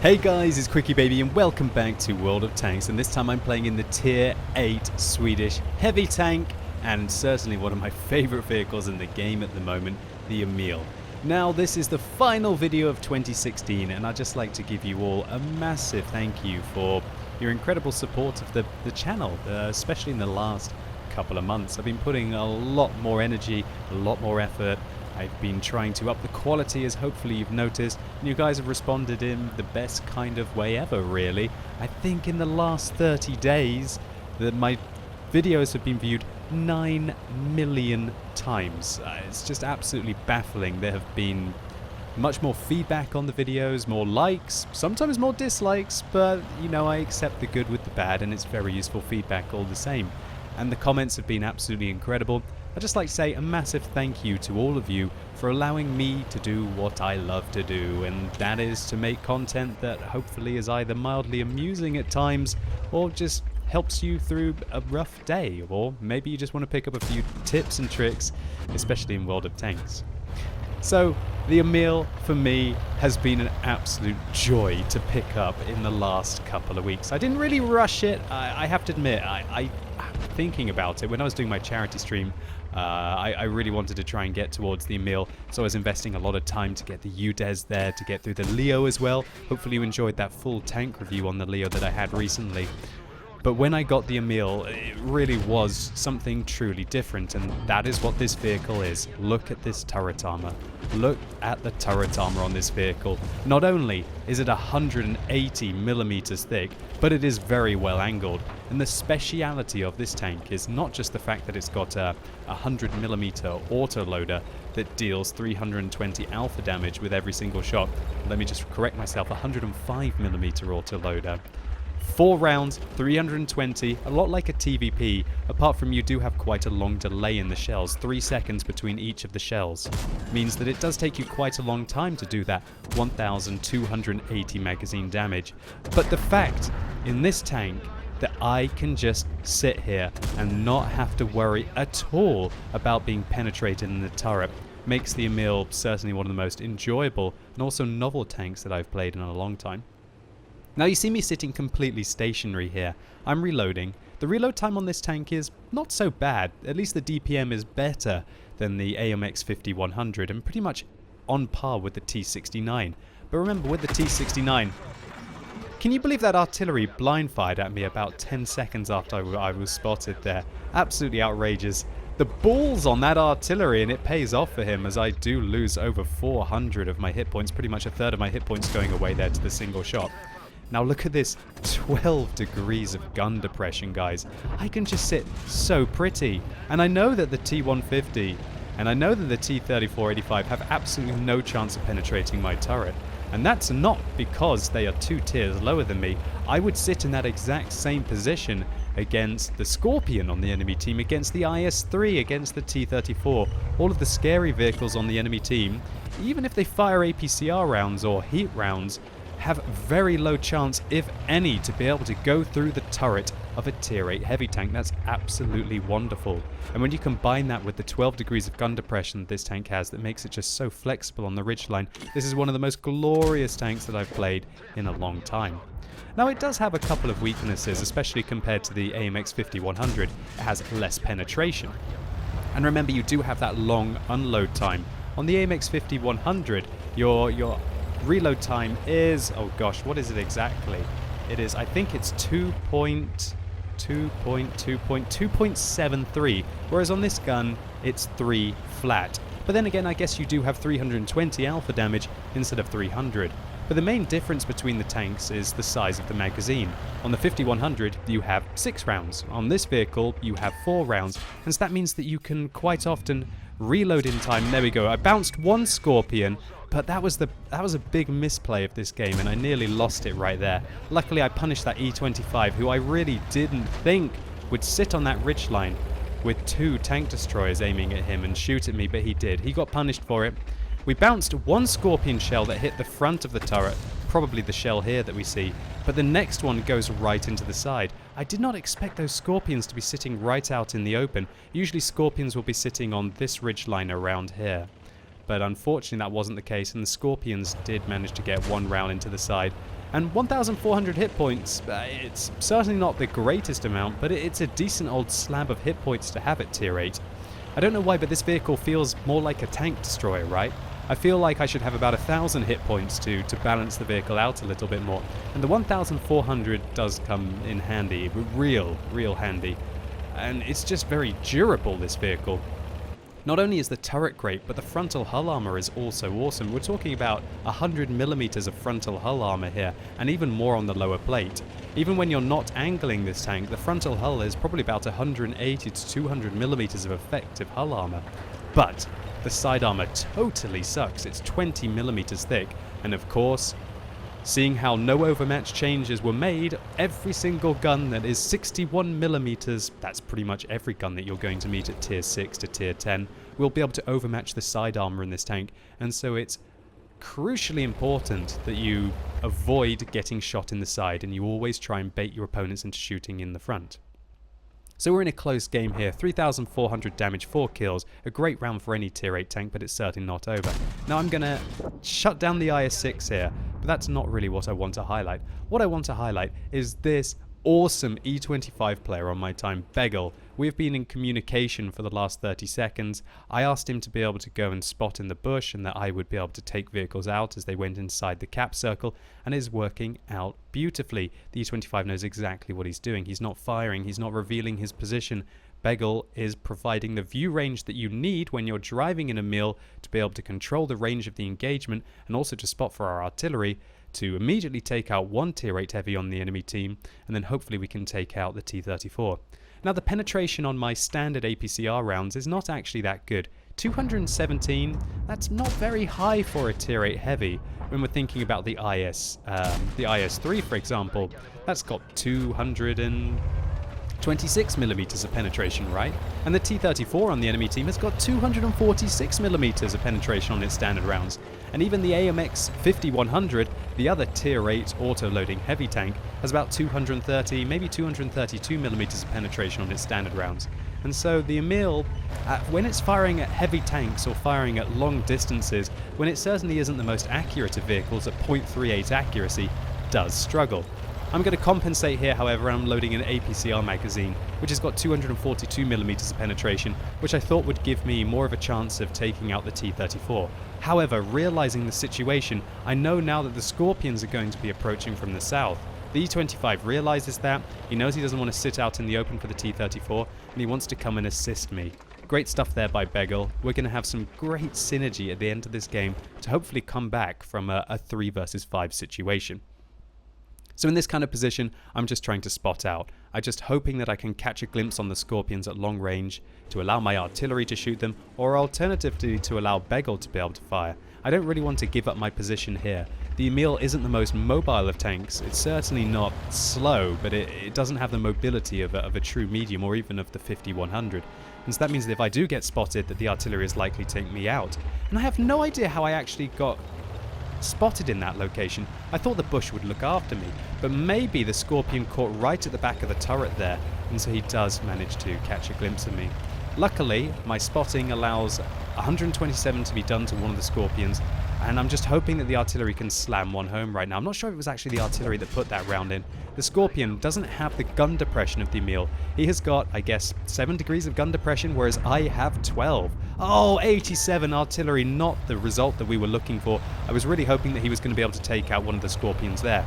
Hey guys, it's QuickyBaby and welcome back to World of Tanks, and this time I'm playing in the Tier 8 Swedish heavy tank and certainly one of my favourite vehicles in the game at the moment, the Emil. Now this is the final video of 2016 and I'd just like to give you all a massive thank you for your incredible support of the channel, especially in the last couple of months. I've been putting a lot more energy, a lot more effort. I've been trying to up the quality, as hopefully you've noticed, and you guys have responded in the best kind of way ever, really. I think in the last 30 days that my videos have been viewed 9 million times. It's just absolutely baffling. There have been much more feedback on the videos, more likes, sometimes more dislikes, but you know, I accept the good with the bad and it's very useful feedback all the same. And the comments have been absolutely incredible. I'd just like to say a massive thank you to all of you for allowing me to do what I love to do, and that is to make content that hopefully is either mildly amusing at times or just helps you through a rough day, or maybe you just want to pick up a few tips and tricks, especially in World of Tanks. So the Emil for me has been an absolute joy to pick up in the last couple of weeks. I didn't really rush it, I have to admit. I thinking about it when I was doing my charity stream. I really wanted to try and get towards the Emil, so I was investing a lot of time to get the UDES there, to get through the Leo as well. Hopefully you enjoyed that full tank review on the Leo that I had recently. But when I got the Emil, it really was something truly different, and that is what this vehicle is. Look at this turret armor. Look at the turret armor on this vehicle. Not only is it 180 millimeters thick, but it is very well angled. And the speciality of this tank is not just the fact that it's got a 100 millimeter autoloader that deals 320 alpha damage with every single shot. Let me just correct myself, 105 millimeter autoloader. 4 rounds, 320, a lot like a TVP, apart from you do have quite a long delay in the shells, 3 seconds between each of the shells. Means that it does take you quite a long time to do that 1280 magazine damage. But the fact in this tank that I can just sit here and not have to worry at all about being penetrated in the turret makes the Emil certainly one of the most enjoyable and also novel tanks that I've played in a long time. Now you see me sitting completely stationary here. I'm reloading. The reload time on this tank is not so bad. At least the DPM is better than the AMX 5100 and pretty much on par with the T69. But remember, with the T69, can you believe that artillery blind fired at me about 10 seconds after I was spotted there? Absolutely outrageous. The balls on that artillery, and it pays off for him as I do lose over 400 of my hit points, pretty much a third of my hit points going away there to the single shot. Now look at this 12 degrees of gun depression, guys. I can just sit so pretty. And I know that the T150 and I know that the T3485 have absolutely no chance of penetrating my turret. And that's not because they are 2 tiers lower than me. I would sit in that exact same position against the Scorpion on the enemy team, against the IS-3, against the T-34, all of the scary vehicles on the enemy team. Even if they fire APCR rounds or heat rounds, have very low chance, if any, to be able to go through the turret of a tier 8 heavy tank. That's absolutely wonderful. And when you combine that with the 12 degrees of gun depression that this tank has that makes it just so flexible on the ridgeline, this is one of the most glorious tanks that I've played in a long time. Now it does have a couple of weaknesses, especially compared to the AMX 5100. It has less penetration. And remember, you do have that long unload time. On the AMX 5100, your reload time is, oh gosh, what is it exactly? It is, I think it's 2.73, whereas on this gun it's 3 flat. But then again, I guess you do have 320 alpha damage instead of 300. But the main difference between the tanks is the size of the magazine. On the 5100 you have 6 rounds. On this vehicle you have 4 rounds, and so that means that you can quite often reload in time. There we go. I bounced one Scorpion, but that was a big misplay of this game, and I nearly lost it right there. Luckily I punished that E25, who I really didn't think would sit on that ridgeline with 2 tank destroyers aiming at him and shoot at me, but he did. He got punished for it. We bounced one Scorpion shell that hit the front of the turret, probably the shell here that we see, but the next one goes right into the side. I did not expect those Scorpions to be sitting right out in the open. Usually Scorpions will be sitting on this ridgeline around here. But unfortunately that wasn't the case, and the Scorpions did manage to get 1 round into the side. And 1,400 hit points, it's certainly not the greatest amount, but it's a decent old slab of hit points to have at tier 8. I don't know why, but this vehicle feels more like a tank destroyer, right? I feel like I should have about 1,000 hit points to balance the vehicle out a little bit more. And the 1,400 does come in handy, real handy. And it's just very durable, this vehicle. Not only is the turret great, but the frontal hull armor is also awesome. We're talking about 100mm of frontal hull armor here, and even more on the lower plate. Even when you're not angling this tank, the frontal hull is probably about 180 to 200mm of effective hull armor. But the side armor totally sucks. It's 20mm thick, and of course, seeing how no overmatch changes were made, every single gun that is 61mm, that's pretty much every gun that you're going to meet at tier 6 to tier 10, will be able to overmatch the side armor in this tank, and so it's crucially important that you avoid getting shot in the side, and you always try and bait your opponents into shooting in the front. So we're in a close game here, 3,400 damage, 4 kills, a great round for any tier 8 tank, but it's certainly not over. Now I'm going to shut down the IS-6 here, but that's not really what I want to highlight. What I want to highlight is this awesome E25 player on my time, Begel. We've been in communication for the last 30 seconds. I asked him to be able to go and spot in the bush and that I would be able to take vehicles out as they went inside the cap circle, and it is working out beautifully. The E25 knows exactly what he's doing. He's not firing, he's not revealing his position. Begel is providing the view range that you need when you're driving in Emil to be able to control the range of the engagement and also to spot for our artillery, to immediately take out one tier 8 heavy on the enemy team, and then hopefully we can take out the T-34. Now the penetration on my standard APCR rounds is not actually that good. 217, that's not very high for a tier 8 heavy. When we're thinking about the IS-3 for example, that's got 226mm of penetration, right? And the T-34 on the enemy team has got 246mm of penetration on its standard rounds. And even the AMX 5100, the other tier 8 auto-loading heavy tank, has about 230, maybe 232mm of penetration on its standard rounds. And so the Emil, when it's firing at heavy tanks or firing at long distances, when it certainly isn't the most accurate of vehicles at .38 accuracy, does struggle. I'm going to compensate here, however, and I'm loading an APCR magazine, which has got 242mm of penetration, which I thought would give me more of a chance of taking out the T-34. However, realizing the situation, I know now that the Scorpions are going to be approaching from the south. The E-25 realizes that, he knows he doesn't want to sit out in the open for the T-34, and he wants to come and assist me. Great stuff there by Begel. We're going to have some great synergy at the end of this game to hopefully come back from a 3 versus 5 situation. So in this kind of position, I'm just trying to spot out. I'm just hoping that I can catch a glimpse on the Scorpions at long range to allow my artillery to shoot them, or alternatively to allow Begel to be able to fire. I don't really want to give up my position here. The Emil isn't the most mobile of tanks. It's certainly not slow, but it doesn't have the mobility of a true medium or even of the 5100. And so that means that if I do get spotted, that the artillery is likely to take me out. And I have no idea how I actually got spotted in that location. I thought the bush would look after me, but maybe the Scorpion caught right at the back of the turret there, and so he does manage to catch a glimpse of me. Luckily, my spotting allows 127 to be done to one of the Scorpions, and I'm just hoping that the artillery can slam one home right now. I'm not sure if it was actually the artillery that put that round in. The Scorpion doesn't have the gun depression of the Emil. He has got, I guess, 7 degrees of gun depression, whereas I have 12. Oh, 87 artillery, not the result that we were looking for. I was really hoping that he was going to be able to take out one of the Scorpions there.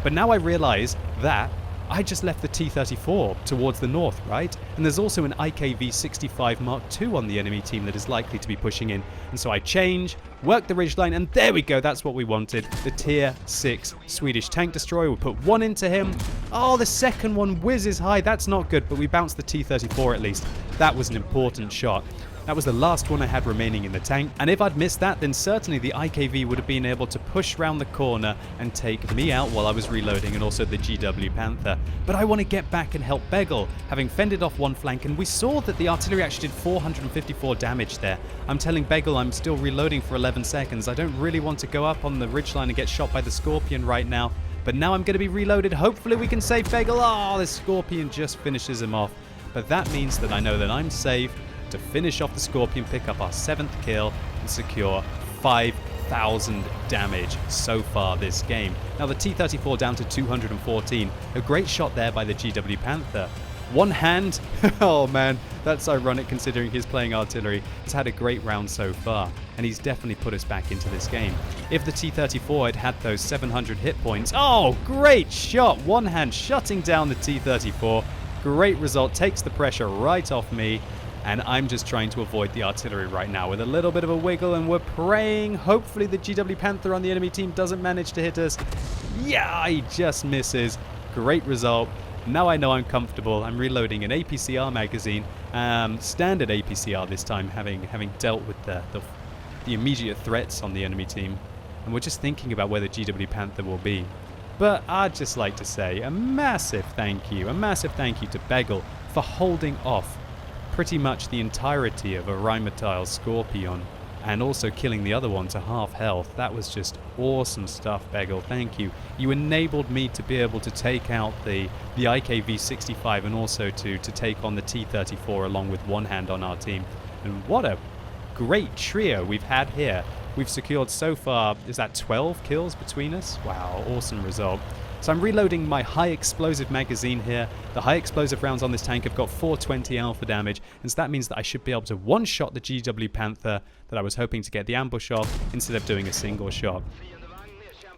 But now I realize that I just left the T-34 towards the north, right? And there's also an IKV-65 Mark II on the enemy team that is likely to be pushing in. And so I change, work the ridgeline, and there we go, that's what we wanted. The Tier 6 Swedish tank destroyer. We put one into him. Oh, the second one whizzes high. That's not good, but we bounced the T-34 at least. That was an important shot. That was the last one I had remaining in the tank, and if I'd missed that, then certainly the IKV would have been able to push round the corner and take me out while I was reloading, and also the GW Panther. But I want to get back and help Begel, having fended off one flank, and we saw that the artillery actually did 454 damage there. I'm telling Begel I'm still reloading for 11 seconds. I don't really want to go up on the ridgeline and get shot by the Scorpion right now, but now I'm going to be reloaded. Hopefully we can save Begel. Oh, the Scorpion just finishes him off. But that means that I know that I'm safe to finish off the Scorpion, pick up our 7th kill, and secure 5 1,000 damage so far this game. Now the T-34 down to 214. A great shot there by the GW Panther. One hand, oh man, that's ironic considering he's playing artillery. He's had a great round so far, and he's definitely put us back into this game. If the T-34 had had those 700 hit points, oh, great shot! One hand shutting down the T-34. Great result, takes the pressure right off me, and I'm just trying to avoid the artillery right now with a little bit of a wiggle, and we're praying. Hopefully the GW Panther on the enemy team doesn't manage to hit us. Yeah, he just misses. Great result. Now I know I'm comfortable. I'm reloading an APCR magazine, standard APCR this time, having dealt with the immediate threats on the enemy team. And we're just thinking about where the GW Panther will be. But I'd just like to say a massive thank you to Begel for holding off pretty much the entirety of a Rheinmetall Scorpion, and also killing the other one to half health. That was just awesome stuff, Begel. Thank you. You enabled me to be able to take out the IKV-65 and also to take on the T-34 along with one hand on our team. And what a great trio we've had here. We've secured so far, is that 12 kills between us? Wow, awesome result. So I'm reloading my high explosive magazine here. The high explosive rounds on this tank have got 420 alpha damage, and so that means that I should be able to one-shot the GW Panther that I was hoping to get the ambush off instead of doing a single shot.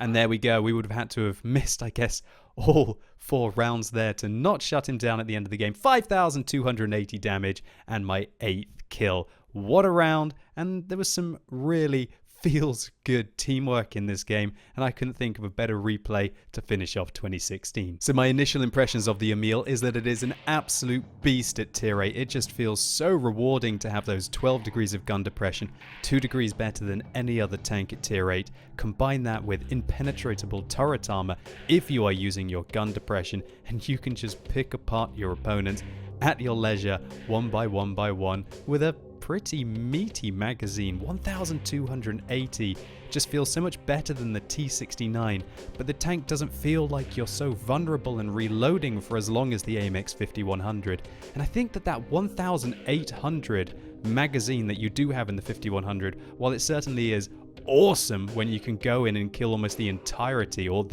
And there we go. We would have had to have missed, I guess, all 4 rounds there to not shut him down at the end of the game. 5,280 damage and my 8th kill. What a round, and there was some really feels good teamwork in this game, and I couldn't think of a better replay to finish off 2016. So my initial impressions of the Emil is that it is an absolute beast at tier 8. It just feels so rewarding to have those 12 degrees of gun depression, 2 degrees better than any other tank at tier 8. Combine that with impenetrable turret armor if you are using your gun depression, and you can just pick apart your opponents at your leisure, one by one with a pretty meaty magazine. 1,280 just feels so much better than the T69, but the tank doesn't feel like you're so vulnerable and reloading for as long as the AMX 5100. And I think that 1,800 magazine that you do have in the 5100, while it certainly is awesome when you can go in and kill almost the entirety of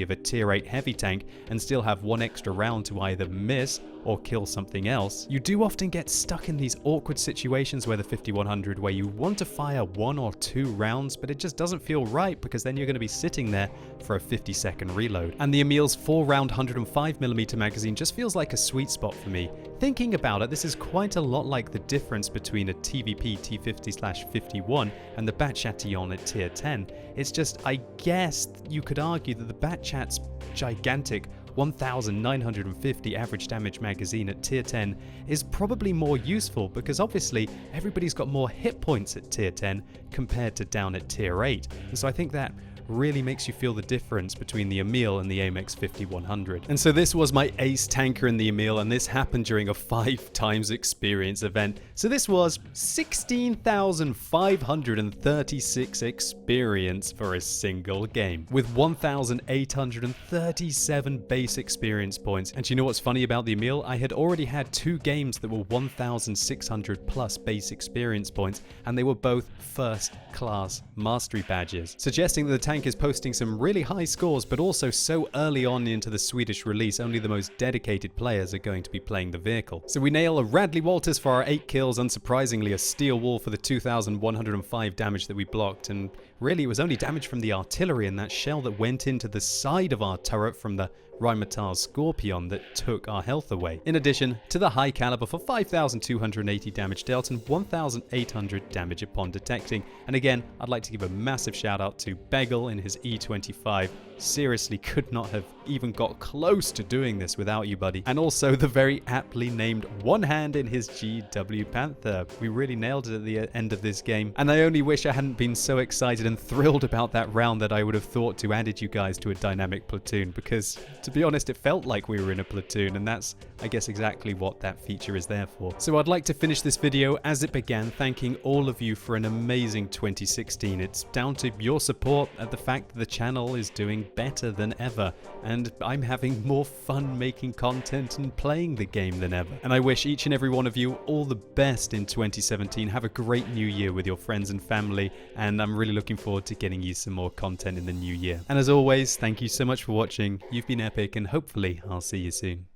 a tier 8 heavy tank and still have 1 extra round to either miss or kill something else, you do often get stuck in these awkward situations where the 5100 where you want to fire 1 or 2 rounds, but it just doesn't feel right because then you're going to be sitting there for a 50-second reload. And the Emil's 4-round 105mm magazine just feels like a sweet spot for me. Thinking about it, this is quite a lot like the difference between a TVP T50/51 and the Batchatillon at tier 10. It's just, I guess you could argue that the Batchat's gigantic 1,950 average damage magazine at tier 10 is probably more useful because obviously everybody's got more hit points at tier 10 compared to down at tier 8. And so I think that really makes you feel the difference between the Emil and the AMX 5100. And so this was my ace tanker in the Emil, and this happened during a 5 times experience event. So this was 16,536 experience for a single game, with 1,837 base experience points. And you know what's funny about the Emil? I had already had 2 games that were 1,600 plus base experience points, and they were both first class mastery badges, suggesting that the tank is posting some really high scores, but also so early on into the Swedish release, only the most dedicated players are going to be playing the vehicle. So we nail a Radley Walters for our 8 kills, unsurprisingly a steel wall for the 2,105 damage that we blocked, and really it was only damage from the artillery and that shell that went into the side of our turret from the Rheinmetall Scorpion that took our health away. In addition to the high caliber for 5,280 damage dealt and 1,800 damage upon detecting. And again, I'd like to give a massive shout out to Begel in his E25. Seriously, could not have even got close to doing this without you, buddy. And also the very aptly named One Hand in his GW Panther. We really nailed it at the end of this game. And I only wish I hadn't been so excited and thrilled about that round that I would have thought to added you guys to a dynamic platoon, because to be honest, it felt like we were in a platoon, and that's, I guess, exactly what that feature is there for. So I'd like to finish this video as it began, thanking all of you for an amazing 2016. It's down to your support and the fact that the channel is doing better than ever, and I'm having more fun making content and playing the game than ever. And I wish each and every one of you all the best in 2017. Have a great new year with your friends and family, and I'm really looking forward to getting you some more content in the new year. And as always, thank you so much for watching. You've been epic, and hopefully I'll see you soon.